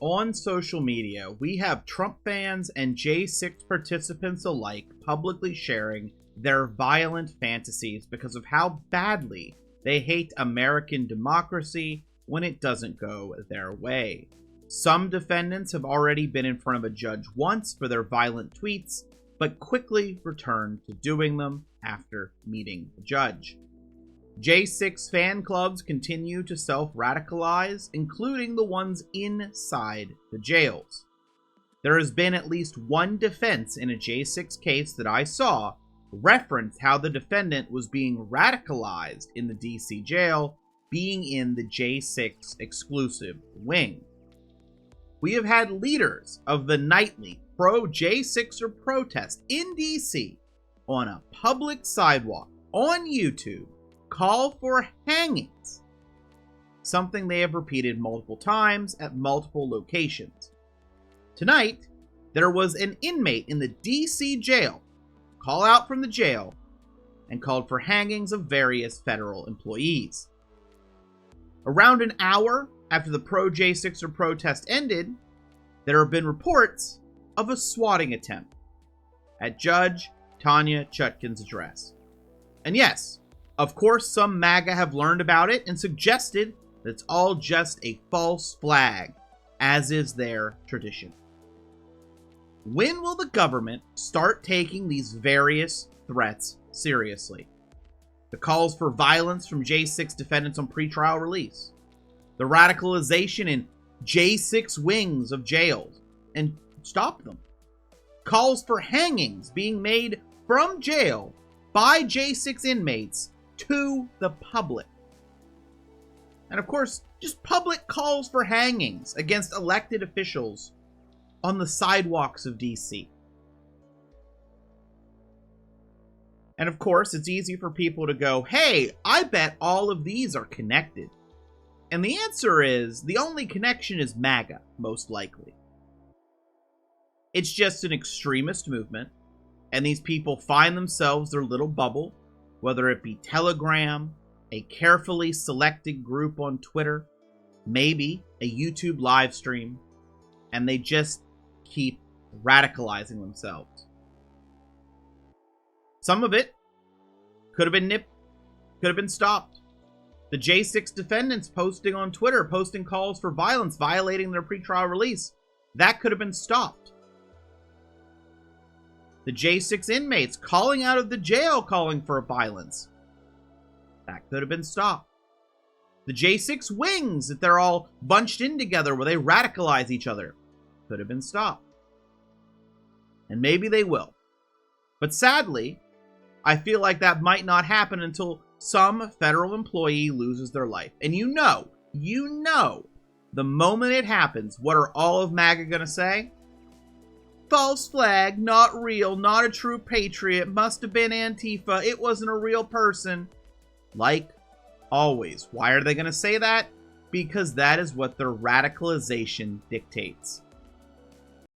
on social media, we have Trump fans and J6 participants alike publicly sharing their violent fantasies because of how badly they hate American democracy when it doesn't go their way. Some defendants have already been in front of a judge once for their violent tweets, but quickly returned to doing them after meeting the judge. J6 fan clubs continue to self-radicalize, including the ones inside the jails. There has been at least one defense in a J6 case that I saw reference how the defendant was being radicalized in the DC jail, being in the J6 exclusive wing. We have had leaders of the nightly pro-J6er protest in DC on a public sidewalk on YouTube call for hangings, something they have repeated multiple times at multiple locations. Tonight, there was an inmate in the DC jail call out from the jail and called for hangings of various federal employees. Around an hour after the pro-J6er protest ended, there have been reports of a swatting attempt at Judge Tanya Chutkan's address. And yes, of course, some MAGA have learned about it and suggested that it's all just a false flag, as is their tradition. When will the government start taking these various threats seriously? The calls for violence from J6 defendants on pretrial release, the radicalization in J6 wings of jails, and stop them. Calls for hangings being made from jail by J6 inmates to the public. And of course, just public calls for hangings against elected officials on the sidewalks of DC. And of course, it's easy for people to go, hey, I bet all of these are connected. And the answer is, the only connection is MAGA, most likely. It's just an extremist movement, and these people find themselves their little bubble, whether it be Telegram, a carefully selected group on Twitter, maybe a YouTube live stream, and they just keep radicalizing themselves. Some of it could have been nipped, could have been stopped. The J6 defendants posting on Twitter, posting calls for violence, violating their pretrial release, that could have been stopped. The J6 inmates calling out of the jail calling for violence, that could have been stopped. The J6 wings that they're all bunched in together where they radicalize each other, could have been stopped. And maybe they will. But sadly, I feel like that might not happen until some federal employee loses their life. And you know, the moment it happens, what are all of MAGA gonna say? False flag, not real, not a true patriot, must have been Antifa, it wasn't a real person. Like always. Why are they gonna say that? Because that is what their radicalization dictates.